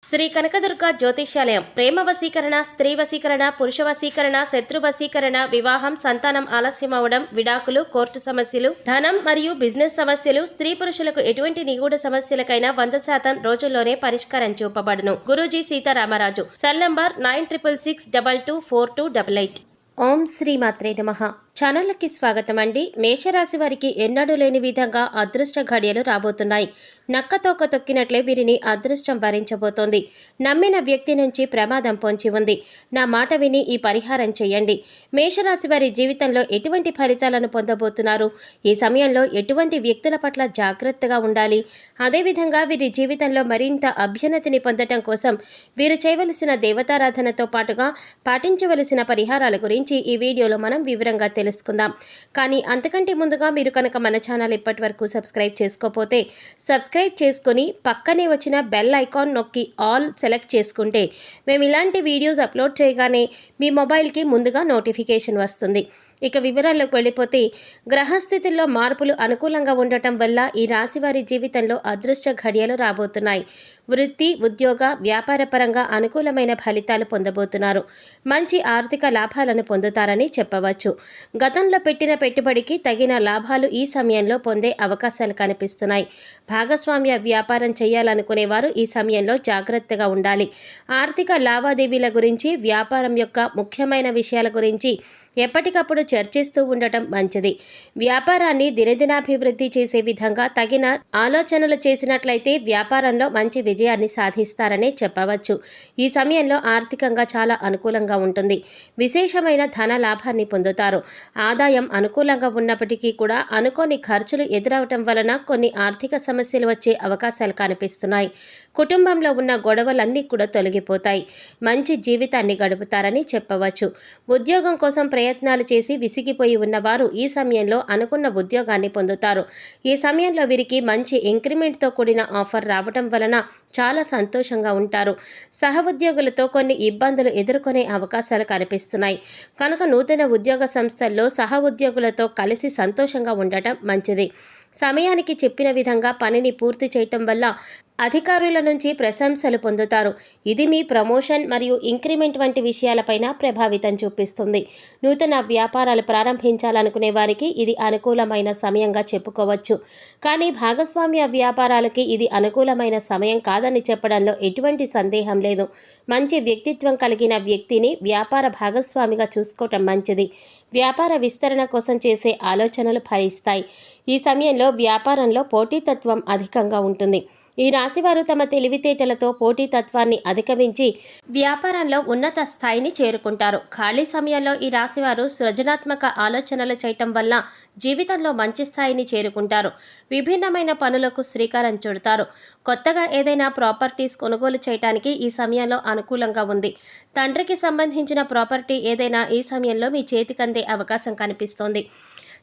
శ్రీ కనకదుర్గ జ్యోతిష్యాలయం ప్రేమ వశీకరణ, స్త్రీ వశీకరణ, పురుష వశీకరణ, శత్రు వశీకరణ, వివాహం, సంతానం ఆలస్యం అవడం, విడాకులు, కోర్టు సమస్యలు, ధనం మరియు బిజినెస్ సమస్యలు, స్త్రీ పురుషులకు ఎటువంటి నిగూఢ సమస్యలకైనా 100% రోజుల్లోనే పరిష్కారం చూపబడును. గురూజీ సీతారామరాజు. Cell number 9666224288. ఓం శ్రీ మాత్రే నమః. ఛానల్కి స్వాగతం అండి. మేషరాశి వారికి ఎన్నడూ లేని విధంగా అదృష్ట ఘడియలు రాబోతున్నాయి. నక్కతోక తొక్కినట్లే వీరిని అదృష్టం భరించబోతోంది. నమ్మిన వ్యక్తి నుంచి ప్రమాదం పొంచి ఉంది. నా మాట విని ఈ పరిహారం చేయండి. మేషరాశి వారి జీవితంలో ఎటువంటి ఫలితాలను పొందబోతున్నారు? ఈ సమయంలో ఎటువంటి వ్యక్తుల పట్ల జాగ్రత్తగా ఉండాలి? అదేవిధంగా వీరి జీవితంలో మరింత అభ్యున్నతిని పొందటం కోసం వీరు చేయవలసిన దేవతారాధనతో పాటుగా పాటించవలసిన పరిహారాల గురించి ఈ వీడియోలో మనం వివరంగా తెలుసుకుందాం. కానీ అంతకంటే ముందుగా మీరు కనుక మన ఛానల్ ఇప్పటి వరకు సబ్స్క్రైబ్ చేసుకోకపోతే సబ్స్క్రైబ్ చేసుకొని పక్కనే వచ్చిన బెల్ ఐకాన్ నొక్కి ఆల్ సెలెక్ట్ చేసుకుంటే మేము ఇలాంటి వీడియోస్ అప్లోడ్ చేయగానే మీ మొబైల్కి ముందుగా నోటిఫికేషన్ వస్తుంది. ఇక వివరాల్లోకి వెళ్ళిపోతే, గ్రహస్థితుల్లో మార్పులు అనుకూలంగా ఉండటం వల్ల ఈ రాశి వారి జీవితంలో అదృష్ట ఘడియలు రాబోతున్నాయి. వృత్తి, ఉద్యోగ, వ్యాపార పరంగా అనుకూలమైన ఫలితాలు పొందబోతున్నారు. మంచి ఆర్థిక లాభాలను పొందుతారని చెప్పవచ్చు. గతంలో పెట్టిన పెట్టుబడికి తగిన లాభాలు ఈ సమయంలో పొందే అవకాశాలు కనిపిస్తున్నాయి. భాగస్వామ్య వ్యాపారం చేయాలనుకునేవారు ఈ సమయంలో జాగ్రత్తగా ఉండాలి. ఆర్థిక లావాదేవీల గురించి, వ్యాపారం యొక్క ముఖ్యమైన విషయాల గురించి ఎప్పటికప్పుడు చర్చిస్తూ ఉండటం మంచిది. వ్యాపారాన్ని దినదినాభివృద్ధి చేసే విధంగా తగిన ఆలోచనలు చేసినట్లయితే వ్యాపారంలో మంచి విజయాన్ని సాధిస్తారనే చెప్పవచ్చు. ఈ సమయంలో ఆర్థికంగా చాలా అనుకూలంగా ఉంటుంది. విశేషమైన ధన లాభాన్ని పొందుతారు. ఆదాయం అనుకూలంగా ఉన్నప్పటికీ కూడా అనుకోని ఖర్చులు ఎదురవటం వలన కొన్ని ఆర్థిక సమస్యలు వచ్చే అవకాశాలు కనిపిస్తున్నాయి. కుటుంబంలో ఉన్న గొడవలన్నీ కూడా తొలగిపోతాయి. మంచి జీవితాన్ని గడుపుతారని చెప్పవచ్చు. ఉద్యోగం కోసం ప్రయత్నాలు చేసి విసిగిపోయి ఉన్నవారు ఈ సమయంలో అనుకున్న ఉద్యోగాన్ని పొందుతారు. ఈ సమయంలో వీరికి మంచి ఇంక్రిమెంట్తో కూడిన ఆఫర్ రావడం వలన చాలా సంతోషంగా ఉంటారు. సహ ఉద్యోగులతో కొన్ని ఇబ్బందులు ఎదుర్కొనే అవకాశాలు కనిపిస్తున్నాయి. కనుక నూతన ఉద్యోగ సంస్థల్లో సహ ఉద్యోగులతో కలిసి సంతోషంగా ఉండటం మంచిది. సమయానికి చెప్పిన విధంగా పనిని పూర్తి చేయటం వల్ల అధికారుల నుంచి ప్రశంసలు పొందుతారు. ఇది మీ ప్రమోషన్ మరియు ఇంక్రిమెంట్ వంటి విషయాలపైన ప్రభావితం చూపిస్తుంది. నూతన వ్యాపారాలు ప్రారంభించాలనుకునే వారికి ఇది అనుకూలమైన సమయంగా చెప్పుకోవచ్చు. కానీ భాగస్వామ్య వ్యాపారాలకి ఇది అనుకూలమైన సమయం కాదని చెప్పడంలో ఎటువంటి సందేహం లేదు. మంచి వ్యక్తిత్వం కలిగిన వ్యక్తిని వ్యాపార భాగస్వామిగా చూసుకోవటం మంచిది. వ్యాపార విస్తరణ కోసం చేసే ఆలోచనలు ఫలిస్తాయి. ఈ సమయంలో వ్యాపారంలో పోటీతత్వం అధికంగా ఉంటుంది. ఈ రాశివారు తమ తెలివితేటలతో పోటీతత్వాన్ని అధిగమించి వ్యాపారంలో ఉన్నత స్థాయిని చేరుకుంటారు. ఖాళీ సమయంలో ఈ రాశివారు సృజనాత్మక ఆలోచనలు చేయటం వల్ల జీవితంలో మంచి స్థాయిని చేరుకుంటారు. విభిన్నమైన పనులకు శ్రీకారం చుడతారు. కొత్తగా ఏదైనా ప్రాపర్టీస్ కొనుగోలు చేయడానికి ఈ సమయంలో అనుకూలంగా ఉంది. తండ్రికి సంబంధించిన ప్రాపర్టీ ఏదైనా ఈ సమయంలో మీ చేతికందే అవకాశం కనిపిస్తోంది.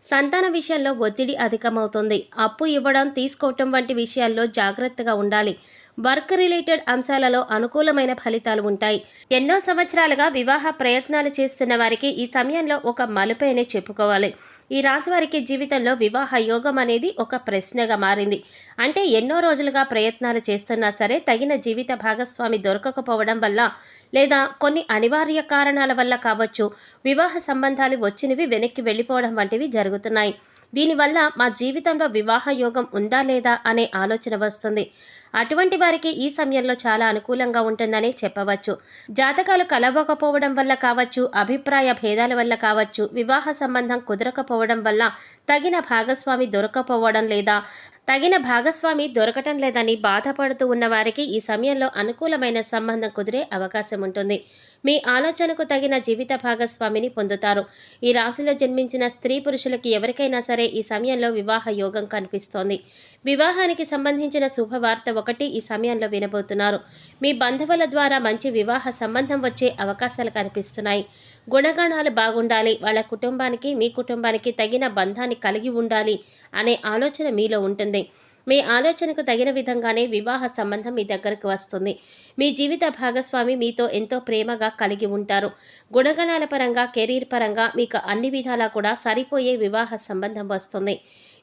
సంతాన విషయంలో ఒత్తిడి అధికమవుతుంది. అప్పు ఇవ్వడం, తీసుకోవటం వంటి విషయాల్లో జాగ్రత్తగా ఉండాలి. వర్క్ రిలేటెడ్ అంశాలలో అనుకూలమైన ఫలితాలు ఉంటాయి. ఎన్నో సంవత్సరాలుగా వివాహ ప్రయత్నాలు చేస్తున్న వారికి ఈ సమయంలో ఒక మలుపేనే చెప్పుకోవాలి. ఈ రాశి వారికి జీవితంలో వివాహ యోగం అనేది ఒక ప్రశ్నగా మారింది. అంటే ఎన్నో రోజులుగా ప్రయత్నాలు చేస్తున్నా సరే తగిన జీవిత భాగస్వామి దొరకకపోవడం వల్ల లేదా కొన్ని అనివార్య కారణాల వల్ల కావచ్చు, వివాహ సంబంధాలు వచ్చినవి వెనక్కి వెళ్ళిపోవడం వంటివి జరుగుతున్నాయి. దీనివల్ల మా జీవితంలో వివాహ యోగం ఉందా లేదా అనే ఆలోచన వస్తుంది. అటువంటి వారికి ఈ సమయంలో చాలా అనుకూలంగా ఉంటుందని చెప్పవచ్చు. జాతకాలు కలవకపోవడం వల్ల కావచ్చు, అభిప్రాయ భేదాల వల్ల కావచ్చు, వివాహ సంబంధం కుదరకపోవడం వల్ల తగిన భాగస్వామి దొరకపోవడం లేదా తగిన భాగస్వామి దొరకటం లేదని బాధపడుతూ ఉన్న వారికి ఈ సమయంలో అనుకూలమైన సంబంధం కుదిరే అవకాశం ఉంటుంది. మీ ఆలోచనకు తగిన జీవిత భాగస్వామిని పొందుతారు. ఈ రాశిలో జన్మించిన స్త్రీ పురుషులకి ఎవరికైనా సరే ఈ సమయంలో వివాహ యోగం కనిపిస్తోంది. వివాహానికి సంబంధించిన శుభవార్త ఒకటి ఈ సమయంలో వినబోతున్నారు. మీ బంధువుల ద్వారా మంచి వివాహ సంబంధం వచ్చే అవకాశాలు కనిపిస్తున్నాయి. గుణగణాలు బాగుండాలి, వాళ్ళ కుటుంబానికి మీ కుటుంబానికి తగిన బంధాన్ని కలిగి ఉండాలి అనే ఆలోచన మీలో ఉంటుంది. మీ ఆలోచనకు తగిన విధంగానే వివాహ సంబంధం మీ దగ్గరకు వస్తుంది. మీ జీవిత భాగస్వామి మీతో ఎంతో ప్రేమగా కలిగి ఉంటారు. గుణగణాల పరంగా, కెరీర్ పరంగా మీకు అన్ని విధాలా కూడా సరిపోయే వివాహ సంబంధం వస్తుంది.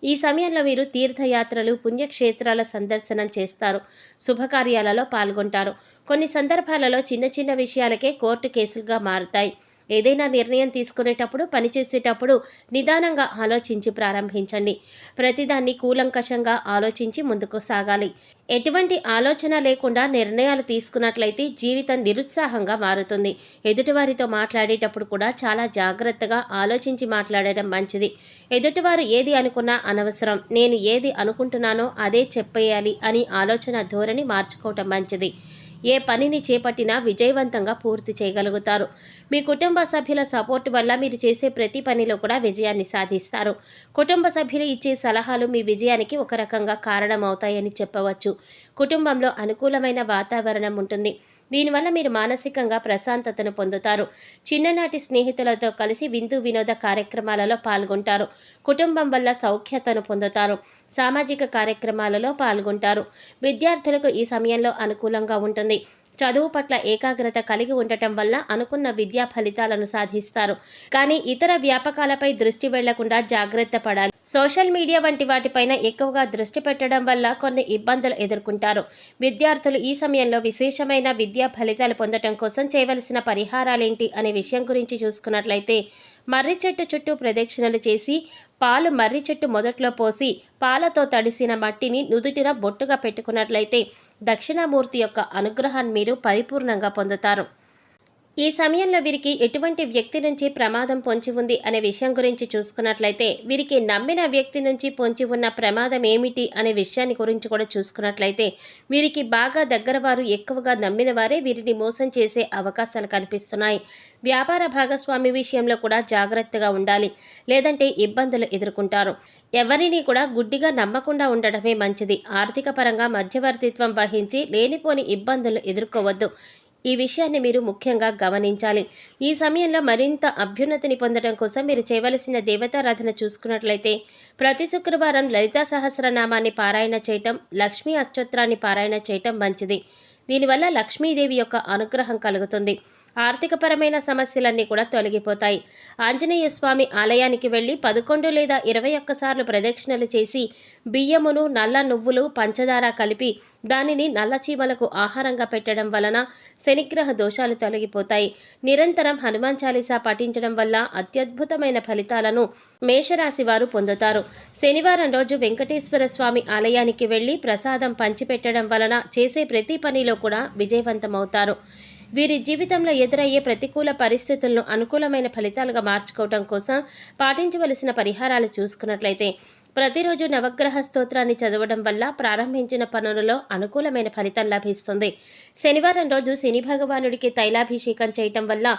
ఈ సమయంలో మీరు తీర్థయాత్రలు, పుణ్యక్షేత్రాల సందర్శనం చేస్తారు, శుభకార్యాలలో పాల్గొంటారు. కొన్ని సందర్భాలలో చిన్న చిన్న విషయాలకే కోర్టు కేసులుగా మారుతాయి. ఏదైనా నిర్ణయం తీసుకునేటప్పుడు, పనిచేసేటప్పుడు నిదానంగా ఆలోచించి ప్రారంభించండి. ప్రతిదాన్ని కూలంకషంగా ఆలోచించి ముందుకు సాగాలి. ఎటువంటి ఆలోచన లేకుండా నిర్ణయాలు తీసుకున్నట్లయితే జీవితం నిరుత్సాహంగా మారుతుంది. ఎదుటివారితో మాట్లాడేటప్పుడు కూడా చాలా జాగ్రత్తగా ఆలోచించి మాట్లాడడం మంచిది. ఎదుటివారు ఏది అనుకున్నా అనవసరం, నేను ఏది అనుకుంటున్నానో అదే చెప్పేయాలి అని ఆలోచన ధోరణి మార్చుకోవటం మంచిది. ఏ పనిని చేపట్టినా విజయవంతంగా పూర్తి చేయగలుగుతారు. మీ కుటుంబ సభ్యుల సపోర్ట్ వల్ల మీరు చేసే ప్రతి పనిలో కూడా విజయాన్ని సాధిస్తారు. కుటుంబ సభ్యులు ఇచ్చే సలహాలు మీ విజయానికి ఒక రకంగా కారణమవుతాయని చెప్పవచ్చు. కుటుంబంలో అనుకూలమైన వాతావరణం ఉంటుంది. దీనివల్ల మీరు మానసికంగా ప్రశాంతతను పొందుతారు. చిన్ననాటి స్నేహితులతో కలిసి విందు వినోద కార్యక్రమాలలో పాల్గొంటారు. కుటుంబం వల్ల సౌఖ్యతను పొందుతారు. సామాజిక కార్యక్రమాలలో పాల్గొంటారు. విద్యార్థులకు ఈ సమయంలో అనుకూలంగా ఉంటుంది. చదువు పట్ల ఏకాగ్రత కలిగి ఉండటం వల్ల అనుకున్న విద్యా ఫలితాలను సాధిస్తారు. కానీ ఇతర వ్యాపకాలపై దృష్టి వెళ్లకుండా జాగ్రత్త పడాలి. సోషల్ మీడియా వంటి వాటిపైన ఎక్కువగా దృష్టి పెట్టడం వల్ల కొన్ని ఇబ్బందులు ఎదుర్కొంటారు. విద్యార్థులు ఈ సమయంలో విశేషమైన విద్యా ఫలితాలు పొందడం కోసం చేయవలసిన పరిహారాలేంటి అనే విషయం గురించి చూసుకున్నట్లయితే, మర్రి చెట్టు చుట్టూ ప్రదక్షిణలు చేసి పాలు మర్రి చెట్టు మొదట్లో పోసి పాలతో తడిసిన మట్టిని నుదుటిన బొట్టుగా పెట్టుకున్నట్లయితే దక్షిణామూర్తి యొక్క అనుగ్రహాన్ని మీరు పరిపూర్ణంగా పొందుతారు. ఈ సమయంలో వీరికి ఎటువంటి వ్యక్తి నుంచి ప్రమాదం పొంచి ఉంది అనే విషయం గురించి చూసుకున్నట్లయితే, వీరికి నమ్మిన వ్యక్తి నుంచి పొంచి ఉన్న ప్రమాదం ఏమిటి అనే విషయాన్ని గురించి కూడా చూసుకున్నట్లయితే, వీరికి బాగా దగ్గర వారు ఎక్కువగా నమ్మిన వారే వీరిని మోసం చేసే అవకాశాలు కనిపిస్తున్నాయి. వ్యాపార భాగస్వామి విషయంలో కూడా జాగ్రత్తగా ఉండాలి, లేదంటే ఇబ్బందులు ఎదుర్కొంటారు. ఎవరిని కూడా గుడ్డిగా నమ్మకుండా ఉండటమే మంచిది. ఆర్థిక పరంగా మధ్యవర్తిత్వం వహించి లేనిపోని ఇబ్బందులు ఎదుర్కోవద్దు. ఈ విషయాన్ని మీరు ముఖ్యంగా గమనించాలి. ఈ సమయంలో మరింత అభ్యున్నతిని పొందడం కోసం మీరు చేయవలసిన దేవతారాధన చూసుకున్నట్లయితే, ప్రతి శుక్రవారం లలితా సహస్రనామాన్ని పారాయణ చేయటం, లక్ష్మీ అష్టోత్తరాన్ని పారాయణ చేయటం మంచిది. దీనివల్ల లక్ష్మీదేవి యొక్క అనుగ్రహం కలుగుతుంది. ఆర్థికపరమైన సమస్యలన్నీ కూడా తొలగిపోతాయి. ఆంజనేయ స్వామి ఆలయానికి వెళ్ళి 11 లేదా 21 సార్లు ప్రదక్షిణలు చేసి బియ్యమును, నల్ల నువ్వులు, పంచదార కలిపి దానిని నల్ల చీమలకు ఆహారంగా పెట్టడం వలన శనిగ్రహ దోషాలు తొలగిపోతాయి. నిరంతరం హనుమాన్ చాలీసా పఠించడం వల్ల అత్యద్భుతమైన ఫలితాలను మేషరాశి వారు పొందుతారు. శనివారం రోజు వెంకటేశ్వర స్వామి ఆలయానికి వెళ్ళి ప్రసాదం పంచిపెట్టడం వలన చేసే ప్రతి పనిలో కూడా విజయవంతమవుతారు. వీరి జీవితంలో ఎదురయ్యే ప్రతికూల పరిస్థితులను అనుకూలమైన ఫలితాలుగా మార్చుకోవడం కోసం పాటించవలసిన పరిహారాలు చూసుకున్నట్లయితే, ప్రతిరోజు నవగ్రహ స్తోత్రాన్ని చదవడం వల్ల ప్రారంభించిన పనులలో అనుకూలమైన ఫలితం లభిస్తుంది. శనివారం రోజు శని భగవానుడికి తైలాభిషేకం చేయటం వల్ల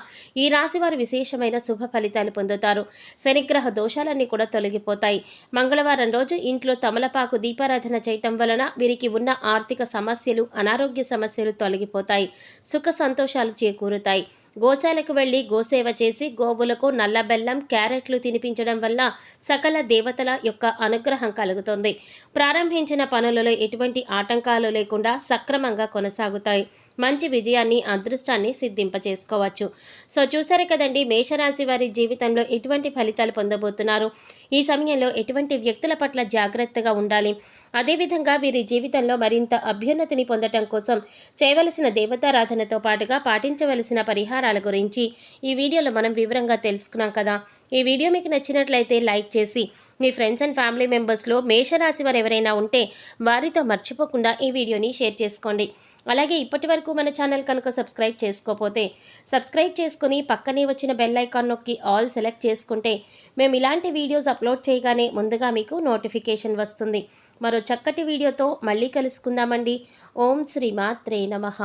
ఈ రాశివారు విశేషమైన శుభ ఫలితాలు పొందుతారు. శనిగ్రహ దోషాలన్నీ కూడా తొలగిపోతాయి. మంగళవారం రోజు ఇంట్లో తమలపాకు దీపారాధన చేయటం వలన వీరికి ఉన్న ఆర్థిక సమస్యలు, అనారోగ్య సమస్యలు తొలగిపోతాయి. సుఖ సంతోషాలు చేకూరుతాయి. గోశాలకు వెళ్లి గోసేవ చేసి గోవులకు నల్ల బెల్లం, క్యారెట్లు తినిపించడం వల్ల సకల దేవతల యొక్క అనుగ్రహం కలుగుతుంది. ప్రారంభించిన పనులలో ఎటువంటి ఆటంకాలు లేకుండా సక్రమంగా కొనసాగుతాయి. మంచి విజయాన్ని, అదృష్టాన్ని సిద్ధింపచేసుకోవచ్చు. సో చూసారు కదండి, మేషరాశి వారి జీవితంలో ఎటువంటి ఫలితాలు పొందబోతున్నారు, ఈ సమయంలో ఎటువంటి వ్యక్తుల పట్ల జాగ్రత్తగా ఉండాలి, అదేవిధంగా వీరి జీవితంలో మరింత అభ్యున్నతిని పొందటం కోసం చేయవలసిన దేవతారాధనతో పాటుగా పాటించవలసిన పరిహారాల గురించి ఈ వీడియోలో మనం వివరంగా తెలుసుకున్నాం కదా. ఈ వీడియో మీకు నచ్చినట్లయితే లైక్ చేసి మీ ఫ్రెండ్స్ అండ్ ఫ్యామిలీ మెంబర్స్లో మేషరాశి వారు ఎవరైనా ఉంటే వారితో మర్చిపోకుండా ఈ వీడియోని షేర్ చేసుకోండి. అలాగే ఇప్పటి వరకు మన ఛానల్ కనుక సబ్స్క్రైబ్ చేసుకోకపోతే సబ్స్క్రైబ్ చేసుకుని పక్కనే వచ్చిన బెల్ ఐకాన్ నొక్కి ఆల్ సెలెక్ట్ చేసుకుంటే మేము ఇలాంటి వీడియోస్ అప్లోడ్ చేయగానే ముందుగా మీకు నోటిఫికేషన్ వస్తుంది. మరో చక్కటి వీడియోతో మళ్ళీ కలుసుకుందామండి. ఓం శ్రీ మాత్రే నమః.